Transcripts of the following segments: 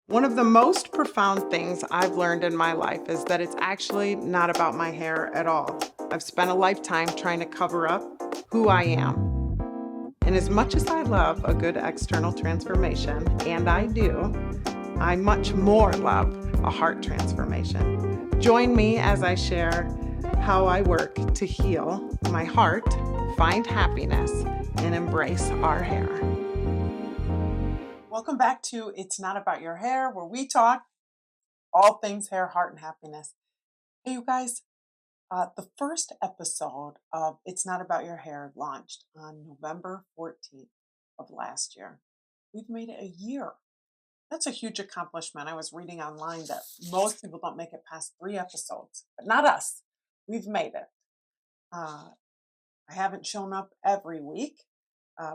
One of the most profound things I've learned in my life is that it's actually not about my hair at all. I've spent a lifetime trying to cover up who I am. And as much as I love a good external transformation, and I do, I much more love a heart transformation. Join me as I share how I work to heal my heart, find happiness, and embrace our hair. Welcome back to It's Not About Your Hair, where we talk all things hair, heart, and happiness. Hey, you guys, the first episode of It's Not About Your Hair launched on November 14th of last year. We've made it a year. That's a huge accomplishment. I was reading online that most people don't make it past 3 episodes, but not us. We've made it. Uh, I haven't shown up every week,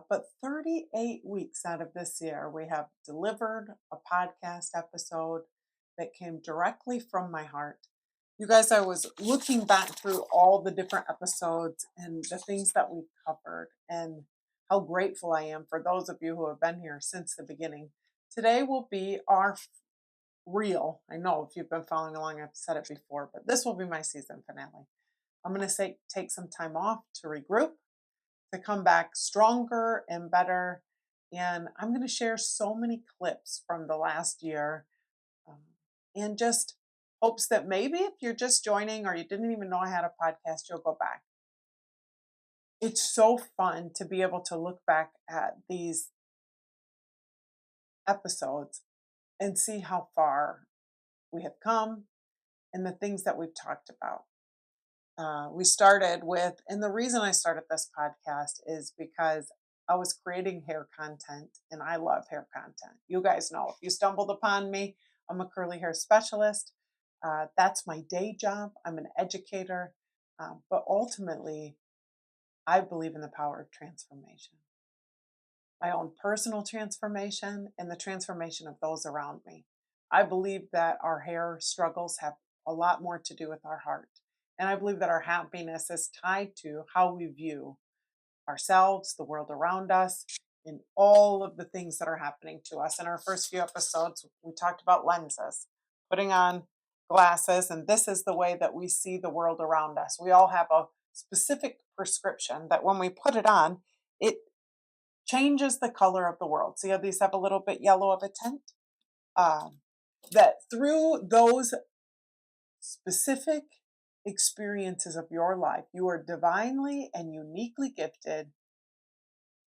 but 38 weeks out of this year, we have delivered a podcast episode that came directly from my heart. You guys, I was looking back through all the different episodes and the things that we've covered, and how grateful I am for those of you who have been here since the beginning. Today will be our I know if you've been following along, I've said it before, but this will be my season finale. I'm going to take some time off to regroup, to come back stronger and better. And I'm going to share so many clips from the last year, um, and just hopes that maybe if you're just joining or you didn't even know I had a podcast, you'll go back. It's so fun to be able to look back at these episodes and see how far we have come and the things that we've talked about. We started with, and the reason I started this podcast is because I was creating hair content and I love hair content. You guys know if you stumbled upon me, I'm a curly hair specialist. That's my day job. I'm an educator. But ultimately, I believe in the power of transformation, my own personal transformation and the transformation of those around me. I believe that our hair struggles have a lot more to do with our heart. And I believe that our happiness is tied to how we view ourselves, the world around us, and all of the things that are happening to us. In our first few episodes, we talked about lenses, putting on glasses, and this is the way that we see the world around us. We all have a specific prescription that when we put it on, it changes the color of the world. See how these have a little bit yellow of a tint? Um, that through those specific experiences of your life, you are divinely and uniquely gifted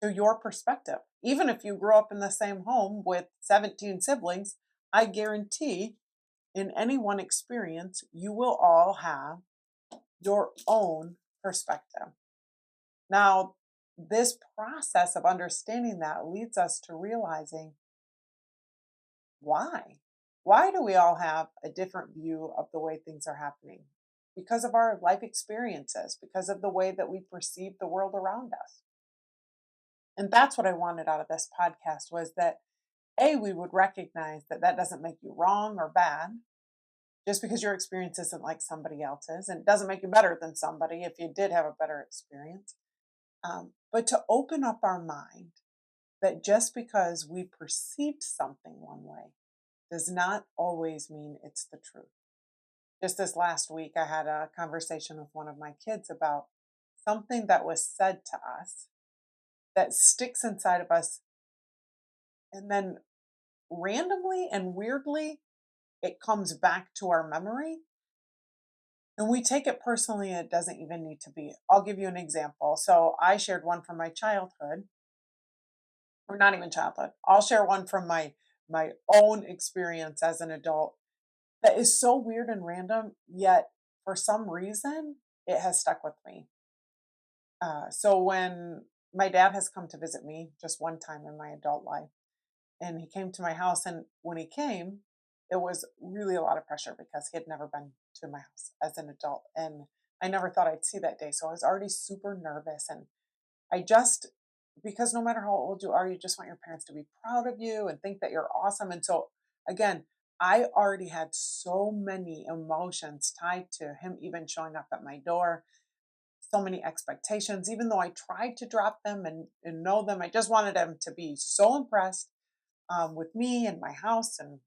to your perspective. Even if you grew up in the same home with 17 siblings, I guarantee in any one experience, you will all have your own perspective. Now, this process of understanding that leads us to realizing why. Why do we all have a different view of the way things are happening? Because of our life experiences, because of the way that we perceive the world around us. And that's what I wanted out of this podcast was that we would recognize that that doesn't make you wrong or bad just because your experience isn't like somebody else's, and it doesn't make you better than somebody if you did have a better experience. But to open up our mind that just because we perceived something one way does not always mean it's the truth. Just this last week, I had a conversation with one of my kids about something that was said to us that sticks inside of us, and then randomly and weirdly, it comes back to our memory. And we take it personally, and it doesn't even need to be. I'll give you an example. So I shared one from my childhood, or not even childhood. I'll share one from my own experience as an adult that is so weird and random, yet for some reason it has stuck with me. So when my dad has come to visit me just one time in my adult life, and he came to my house, and when he came, it was really a lot of pressure because he had never been to my house as an adult, and I never thought I'd see that day. So I was already super nervous, and I just because no matter how old you are, you just want your parents to be proud of you and think that you're awesome. And so again, I already had so many emotions tied to him even showing up at my door, so many expectations, even though I tried to drop them and know them. I just wanted him to be so impressed with me and my house. And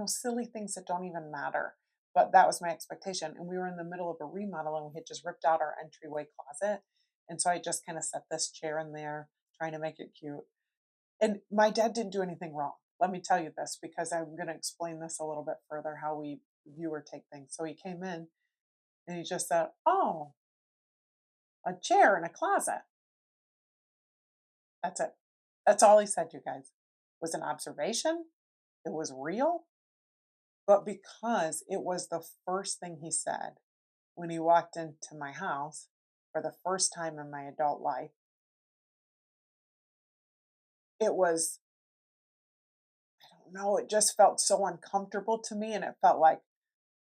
silly things that don't even matter. But that was my expectation. And we were in the middle of a remodel and we had just ripped out our entryway closet. And so I just kind of set this chair in there, trying to make it cute. And my dad didn't do anything wrong. Let me tell you this because I'm going to explain this a little bit further how we view or take things. So he came in and he just said, "Oh, a chair in a closet." That's it. That's all he said, you guys. It was an observation. It was real. But because it was the first thing he said when he walked into my house for the first time in my adult life, it was, I don't know, it just felt so uncomfortable to me. And it felt like,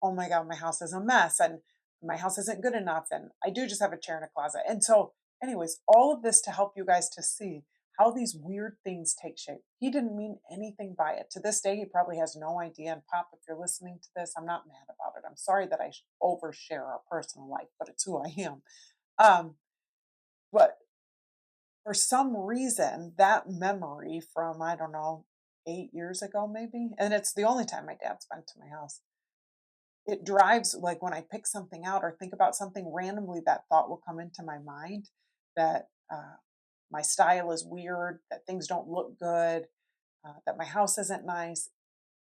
oh my God, my house is a mess and my house isn't good enough. And I do just have a chair in a closet. And so, anyways, all of this to help you guys to see how these weird things take shape. He didn't mean anything by it. To this day, he probably has no idea. And Pop, if you're listening to this, I'm not mad about it. I'm sorry that I overshare our personal life, but it's who I am. Um, but for some reason, that memory from, I don't know, 8 years ago, maybe, and it's the only time my dad's been to my house, it drives, like when I pick something out or think about something randomly, that thought will come into my mind that my style is weird, that things don't look good, that my house isn't nice.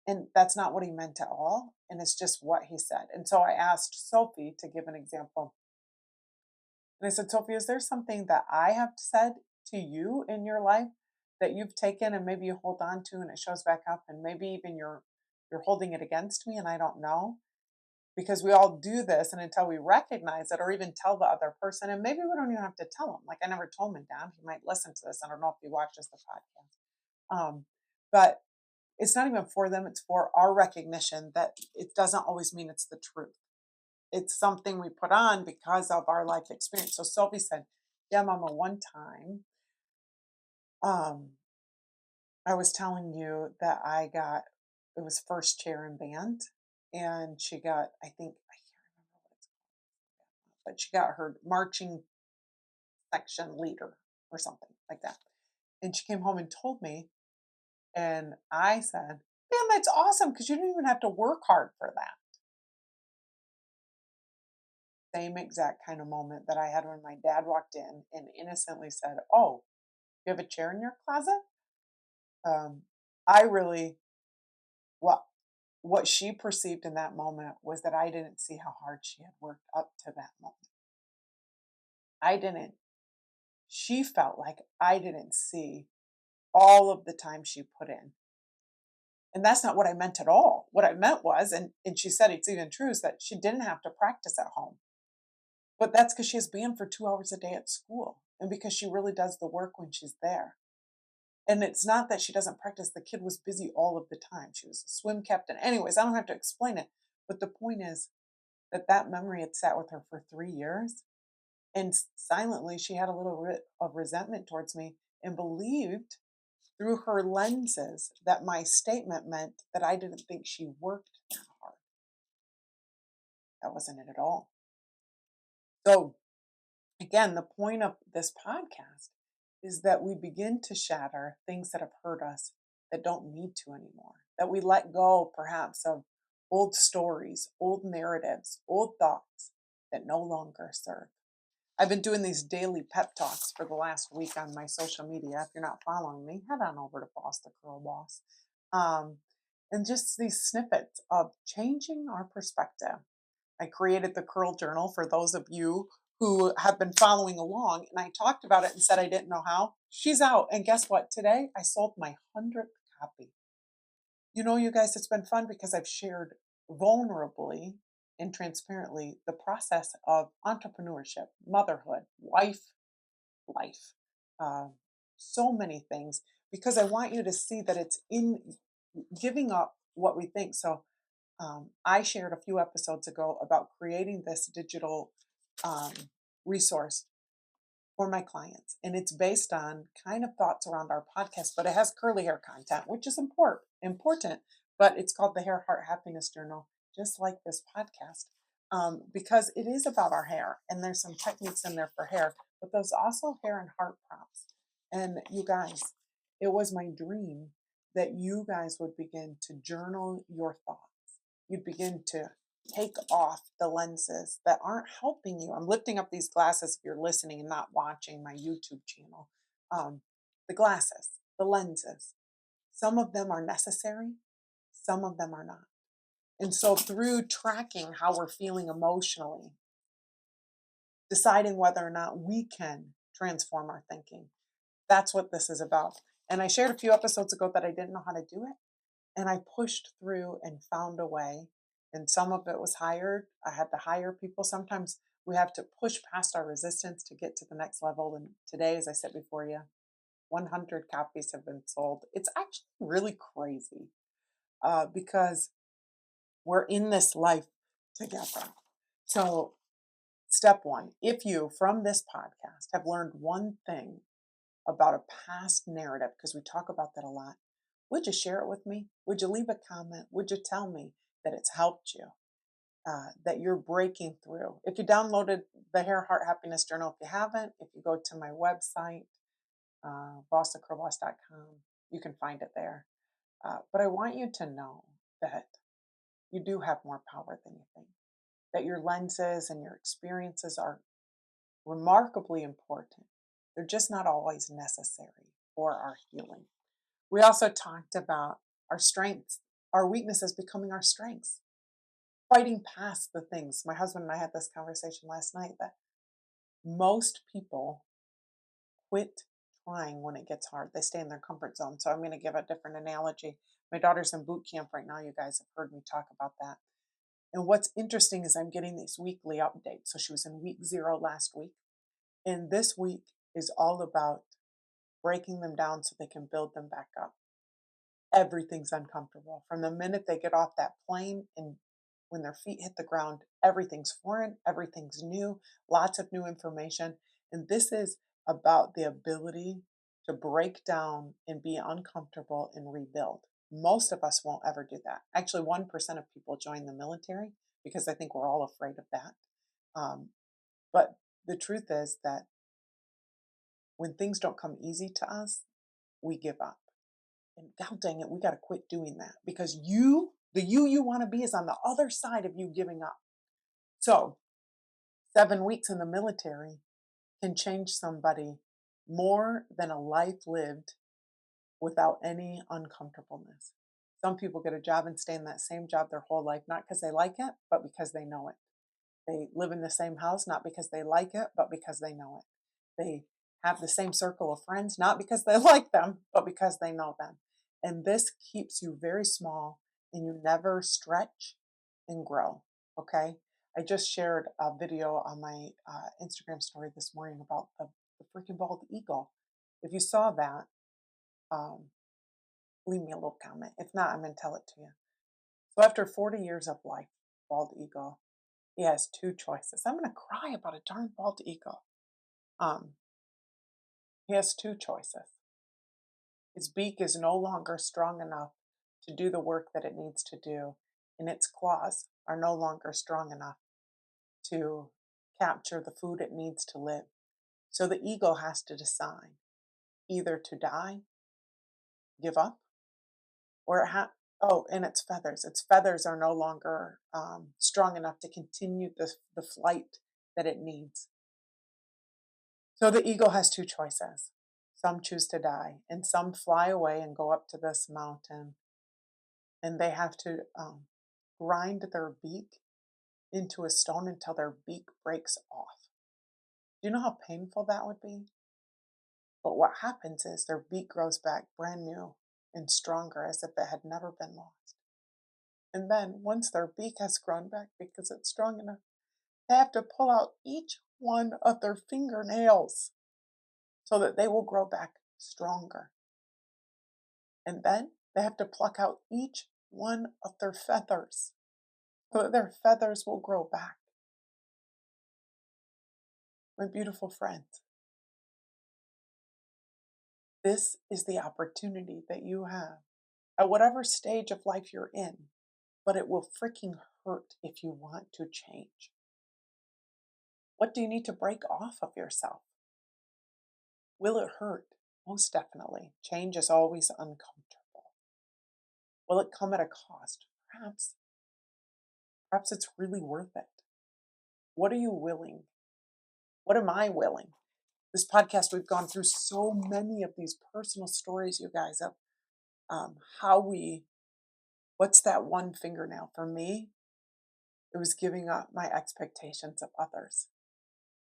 And that's not what he meant at all. And it's just what he said. And so I asked Sophie to give an example. And I said, Sophie, is there something that I have said to you in your life that you've taken and maybe you hold on to and it shows back up and maybe even you're holding it against me and I don't know? Because we all do this, and until we recognize it or even tell the other person, and maybe we don't even have to tell him. Like I never told my dad. He might listen to this. I don't know if he watches the podcast. But it's not even for them, it's for our recognition that it doesn't always mean it's the truth. It's something we put on because of our life experience. So Sophie said, yeah, Mama, one time, um, I was telling you that I got, it was first chair in band, and she got, I think, I can't remember what it's called, but she got her marching section leader or something like that. And she came home and told me, and I said, man, that's awesome because you didn't even have to work hard for that. Same exact kind of moment that I had when my dad walked in and innocently said, "Oh, you have a chair in your closet?" Um, I really, what what she perceived in that moment was that I didn't see how hard she had worked up to that moment. I didn't. She felt like I didn't see all of the time she put in. And that's not what I meant at all. What I meant was, and she said it's even true, is that she didn't have to practice at home. But that's because she has band for 2 hours a day at school. And because she really does the work when she's there. And it's not that she doesn't practice. The kid was busy all of the time. She was a swim captain. Anyways, I don't have to explain it. But the point is that that memory had sat with her for 3 years. And silently, she had a little bit of resentment towards me and believed through her lenses that my statement meant that I didn't think she worked that hard. That wasn't it at all. So, again, the point of this podcast is that we begin to shatter things that have hurt us that don't need to anymore, that we let go perhaps of old stories, old narratives, old thoughts that no longer serve. I've been doing these daily pep talks for the last week on my social media. If you're not following me, head on over to Boss the Curl Boss. Um, and just these snippets of changing our perspective. I created the Curl Journal for those of you who have been following along, and I talked about it and said I didn't know how. She's out, and guess what? Today I sold my 100th copy. You guys, it's been fun because I've shared vulnerably and transparently the process of entrepreneurship, motherhood, life, uh, so many things, because I want you to see that it's in giving up what we think. So I shared a few episodes ago about creating this digital um, resource for my clients. And it's based on kind of thoughts around our podcast, but it has curly hair content, which is important, but it's called the Hair Heart Happiness Journal, just like this podcast. Because it is about our hair and there's some techniques in there for hair, but there's also hair and heart prompts. And you guys, it was my dream that you guys would begin to journal your thoughts. You'd begin to take off the lenses that aren't helping you. I'm lifting up these glasses if you're listening and not watching my YouTube channel. Um, the glasses, the lenses, some of them are necessary, some of them are not. And so, through tracking how we're feeling emotionally, deciding whether or not we can transform our thinking, that's what this is about. And I shared a few episodes ago that I didn't know how to do it. And I pushed through and found a way. And some of it was hired. I had to hire people. Sometimes we have to push past our resistance to get to the next level. And today, as I said before you, 100 copies have been sold. It's actually really crazy because we're in this life together. So, step one, if you from this podcast have learned one thing about a past narrative, because we talk about that a lot, would you share it with me? Would you leave a comment? Would you tell me that it's helped you, that you're breaking through? If you downloaded the Hair Heart Happiness Journal, if you haven't, if you go to my website, bossofcurlboss.com, you can find it there. But I want you to know that you do have more power than you think, that your lenses and your experiences are remarkably important. They're just not always necessary for our healing. We also talked about our strengths, our weaknesses becoming our strengths, fighting past the things. My husband and I had this conversation last night that most people quit trying when it gets hard. They stay in their comfort zone. So I'm going to give a different analogy. My daughter's in boot camp right now. You guys have heard me talk about that. And what's interesting is I'm getting these weekly updates. So she was in week 0 last week. And this week is all about breaking them down so they can build them back up. Everything's uncomfortable. From the minute they get off that plane and when their feet hit the ground, everything's foreign, everything's new, lots of new information. And this is about the ability to break down and be uncomfortable and rebuild. Most of us won't ever do that. Actually, 1% of people join the military because I think we're all afraid of that. But the truth is that when things don't come easy to us, we give up. And God dang it, we got to quit doing that because the you want to be is on the other side of you giving up. So 7 weeks in the military can change somebody more than a life lived without any uncomfortableness. Some people get a job and stay in that same job their whole life, not because they like it, but because they know it. They live in the same house, not because they like it, but because they know it. They have the same circle of friends, not because they like them, but because they know them. And this keeps you very small and you never stretch and grow. Okay. I just shared a video on my Instagram story this morning about the freaking bald eagle. If you saw that, um, leave me a little comment. If not, I'm going to tell it to you. So after 40 years of life, bald eagle, he has two choices. I'm going to cry about a darn bald eagle. Um, he has two choices. His beak is no longer strong enough to do the work that it needs to do, and its claws are no longer strong enough to capture the food it needs to live. So the eagle has to decide either to die, give up, or and its feathers. Its feathers are no longer strong enough to continue the flight that it needs. So the eagle has two choices. Some choose to die, and some fly away and go up to this mountain, and they have to grind their beak into a stone until their beak breaks off. Do you know how painful that would be? But what happens is their beak grows back brand new and stronger as if it had never been lost. And then once their beak has grown back because it's strong enough, they have to pull out each one of their fingernails so that they will grow back stronger. And then they have to pluck out each one of their feathers so that their feathers will grow back. My beautiful friends, this is the opportunity that you have at whatever stage of life you're in, but it will freaking hurt if you want to change. What do you need to break off of yourself? Will it hurt? Most definitely. Change is always uncomfortable. Will it come at a cost? Perhaps. Perhaps it's really worth it. What are you willing? What am I willing? This podcast, we've gone through so many of these personal stories, you guys, of how what's that one fingernail? For me, it was giving up my expectations of others.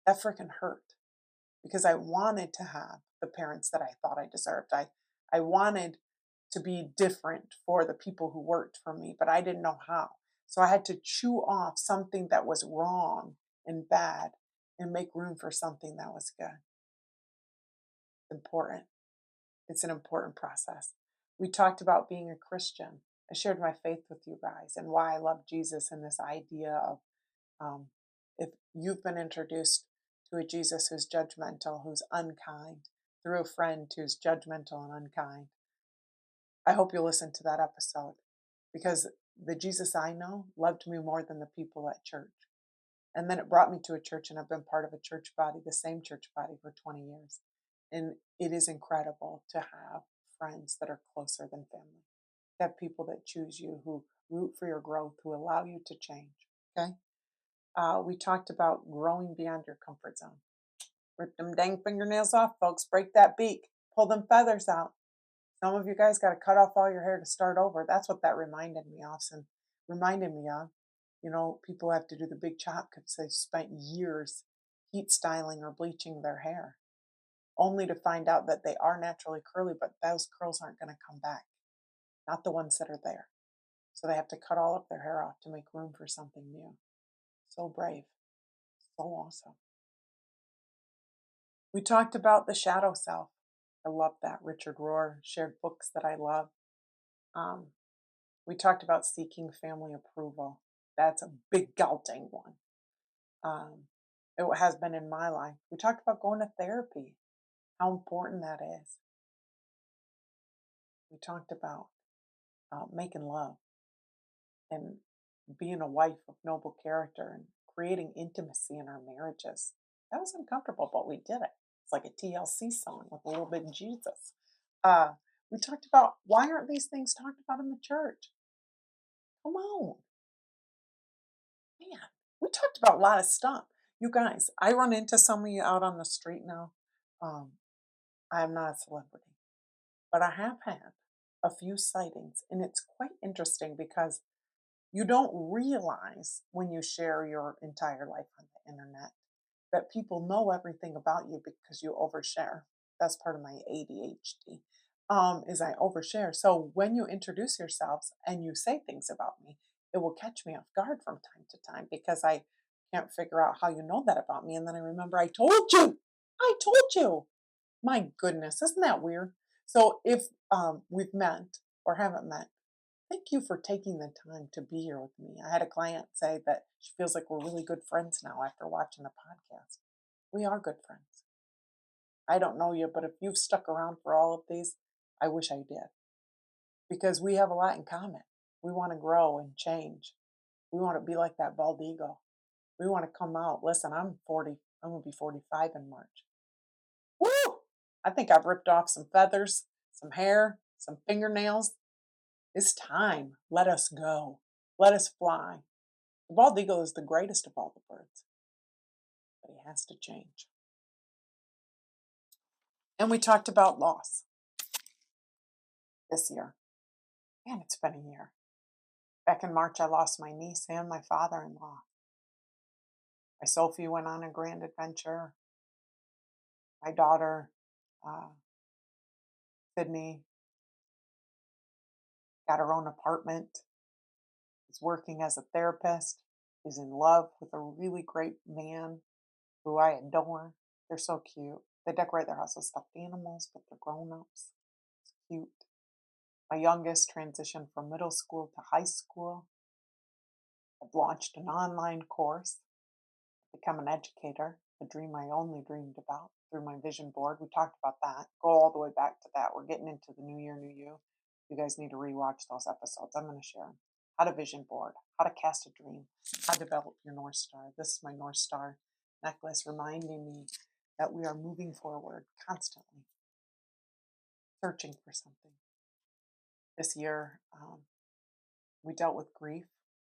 That freaking hurt because I wanted to have the parents that I thought I deserved. I wanted to be different for the people who worked for me, but I didn't know how. So I had to chew off something that was wrong and bad and make room for something that was good. Important. It's an important process. We talked about being a Christian. I shared my faith with you guys and why I love Jesus and this idea of um, if you've been introduced to a Jesus who's judgmental, who's unkind, through a friend who's judgmental and unkind, I hope you listen to that episode because the Jesus I know loved me more than the people at church. And then it brought me to a church, and I've been part of a church body, the same church body, for 20 years. And it is incredible to have friends that are closer than family, to have people that choose you, who root for your growth, who allow you to change. Okay. We talked about growing beyond your comfort zone. Rip them dang fingernails off, folks. Break that beak. Pull them feathers out. Some of you guys got to cut off all your hair to start over. That's what that reminded me of. And reminded me of. You know, people have to do the big chop because they've spent years heat styling or bleaching their hair, only to find out that they are naturally curly, but those curls aren't going to come back. Not the ones that are there. So they have to cut all of their hair off to make room for something new. So brave. So awesome. We talked about the shadow self. I love that. Richard Rohr shared books that I love. Um, we talked about seeking family approval. That's a big gulting one. Um, it has been in my life. We talked about going to therapy, how important that is. We talked about making love and being a wife of noble character and creating intimacy in our marriages. That was uncomfortable, but we did it. It's like a TLC song with a little bit of Jesus. Uh, we talked about why aren't these things talked about in the church? Come on, man. We talked about a lot of stuff. You guys, I run into some of you out on the street now. Um, I am not a celebrity, but I have had a few sightings, and it's quite interesting because you don't realize when you share your entire life on the internet that people know everything about you because you overshare. That's part of my ADHD. Is I overshare. So when you introduce yourselves and you say things about me, it will catch me off guard from time to time because I can't figure out how you know that about me. And then I remember I told you. I told you. My goodness, isn't that weird? So if we've met or haven't met, thank you for taking the time to be here with me. I had a client say that she feels like we're really good friends now after watching the podcast. We are good friends. I don't know you, but if you've stuck around for all of these, I wish I did. Because we have a lot in common. We want to grow and change. We want to be like that bald eagle. We want to come out. Listen, I'm 40. I'm going to be 45 in March. Woo! I think I've ripped off some feathers, some hair, some fingernails. It's time. Let us go. Let us fly. The bald eagle is the greatest of all the birds, but he has to change. And we talked about loss this year. Man, it's been a year. Back in March, I lost my niece and my father in law. My Sophie went on a grand adventure. My daughter, uh, Sydney, got her own apartment, is working as a therapist, is in love with a really great man who I adore. They're so cute. They decorate their house with stuffed animals, but they're grown ups. It's cute. My youngest transitioned from middle school to high school. I've launched an online course, become an educator, a dream I only dreamed about through my vision board. We talked about that. Go all the way back to that. We're getting into the new year, new you. You guys need to rewatch those episodes. I'm going to share them. How to vision board, how to cast a dream, how to develop your North Star. This is my North Star necklace reminding me that we are moving forward constantly, searching for something. This year, We dealt with grief.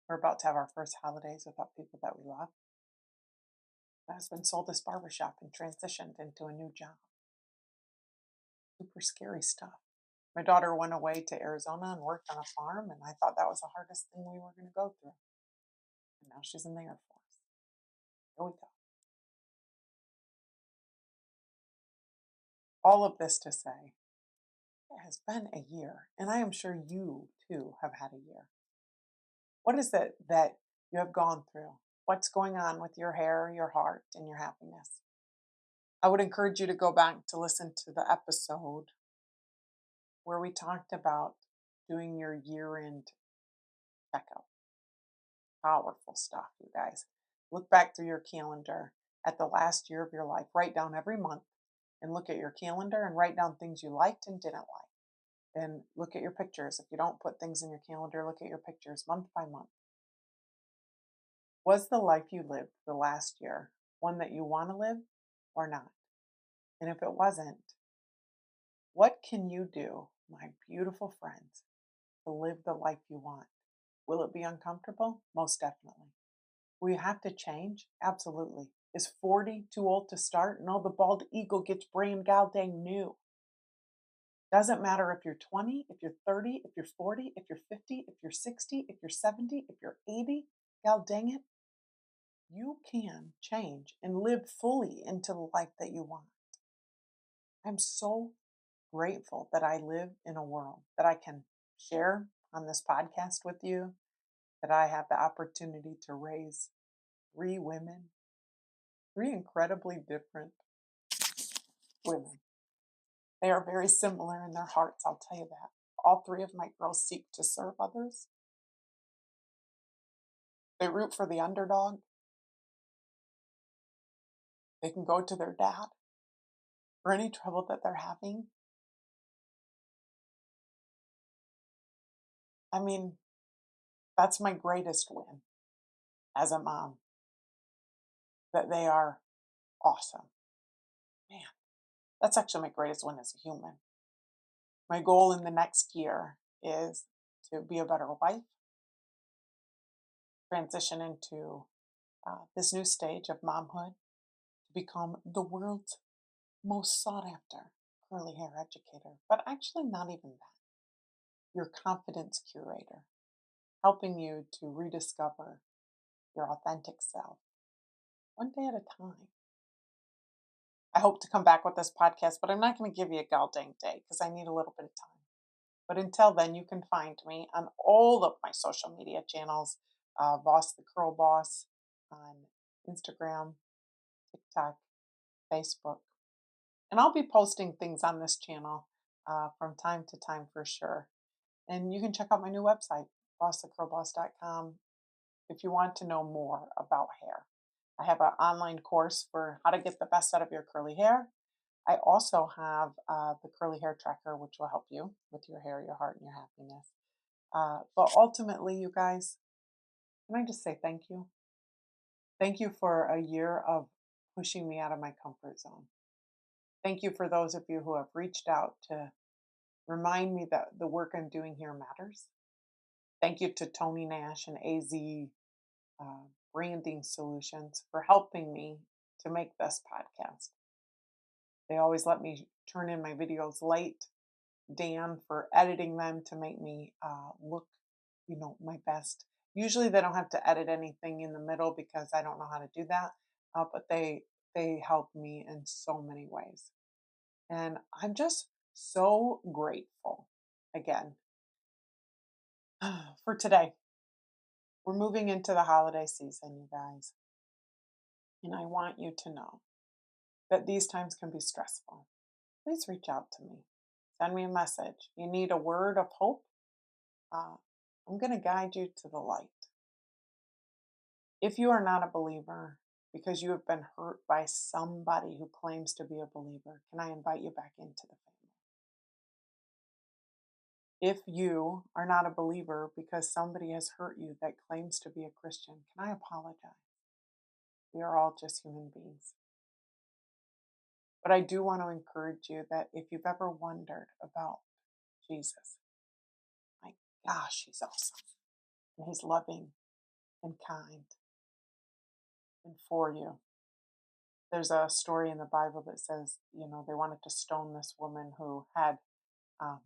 We're about to have our first holidays without people that we love. My husband sold his barbershop and transitioned into a new job. Super scary stuff. My daughter went away to Arizona and worked on a farm, and I thought that was the hardest thing we were going to go through. And now she's in the Air Force. Here we go. All of this to say, it has been a year, and I am sure you too have had a year. What is it that you have gone through? What's going on with your hair, your heart, and your happiness? I would encourage you to go back to listen to the episode where we talked about doing your year end checkup. Powerful stuff, you guys. Look back through your calendar at the last year of your life. Write down every month and look at your calendar and write down things you liked and didn't like. And look at your pictures. If you don't put things in your calendar, look at your pictures month by month. Was the life you lived the last year one that you want to live or not? And if it wasn't, what can you do, my beautiful friends, to live the life you want? Will it be uncomfortable? Most definitely. Will you have to change? Absolutely. Is 40 too old to start? No, the bald eagle gets brand gal dang new. Doesn't matter if you're 20, if you're 30, if you're 40, if you're 50, if you're 60, if you're 70, if you're 80, gal dang it, you can change and live fully into the life that you want. I'm so grateful that I live in a world that I can share on this podcast with you, that I have the opportunity to raise three women, three incredibly different women. They are very similar in their hearts, I'll tell you that. All three of my girls seek to serve others. They root for the underdog. They can go to their dad for any trouble that they're having. I mean, that's my greatest win as a mom, that they are awesome. Man, that's actually my greatest win as a human. My goal in the next year is to be a better wife, transition into this new stage of momhood, to become the world's most sought after curly hair educator, but actually not even that. Your confidence curator, helping you to rediscover your authentic self one day at a time. I hope to come back with this podcast, but I'm not going to give you a gal dang day because I need a little bit of time. But until then, you can find me on all of my social media channels, Boss the Curl Boss on Instagram, TikTok, Facebook. And I'll be posting things on this channel from time to time for sure. And you can check out my new website, bossthecurlboss.com, if you want to know more about hair. I have an online course for how to get the best out of your curly hair. I also have the curly hair tracker, which will help you with your hair, your heart, and your happiness. But ultimately, you guys, can I just say thank you? Thank you for a year of pushing me out of my comfort zone. Thank you for those of you who have reached out to remind me that the work I'm doing here matters. Thank you to Tony Nash and AZ Branding Solutions for helping me to make this podcast. They always let me turn in my videos late. Dan for editing them to make me look, my best. Usually they don't have to edit anything in the middle because I don't know how to do that. But they help me in so many ways. And I'm just so grateful again for today. We're moving into the holiday season, you guys. And I want you to know that these times can be stressful. Please reach out to me. Send me a message. You need a word of hope? Uh, I'm going to guide you to the light. If you are not a believer because you have been hurt by somebody who claims to be a believer, can I invite you back into the family? If you are not a believer because somebody has hurt you that claims to be a Christian, can I apologize? We are all just human beings. But I do want to encourage you that if you've ever wondered about Jesus, my gosh, he's awesome. and He's loving and kind and for you. There's a story in the Bible that says, they wanted to stone this woman who had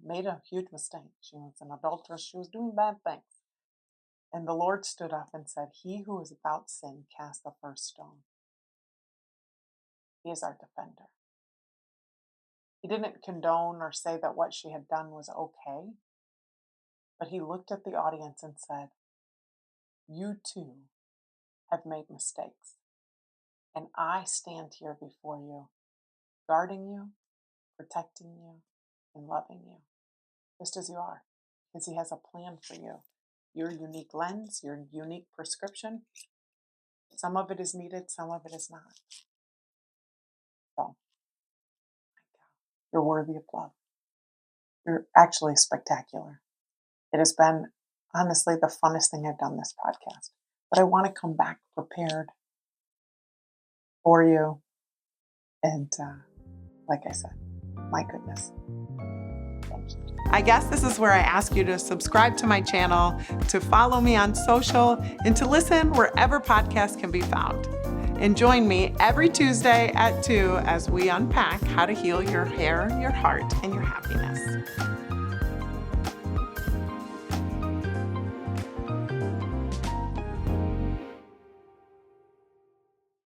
made a huge mistake. She was an adulteress. She was doing bad things. And the Lord stood up and said, "He who is without sin cast the first stone." He is our defender. He didn't condone or say that what she had done was okay, but he looked at the audience and said, "You too have made mistakes. And I stand here before you, guarding you, protecting you, and loving you, just as you are, because He has a plan for you. Your unique lens, your unique prescription, some of it is needed, some of it is not. So, you're worthy of love. You're actually spectacular. It has been, honestly, the funnest thing I've done this podcast. But I want to come back prepared for you. And like I said, my goodness. Thank you. I guess this is where I ask you to subscribe to my channel, to follow me on social, and to listen wherever podcasts can be found. And join me every Tuesday at 2 as we unpack how to heal your hair, your heart, and your happiness.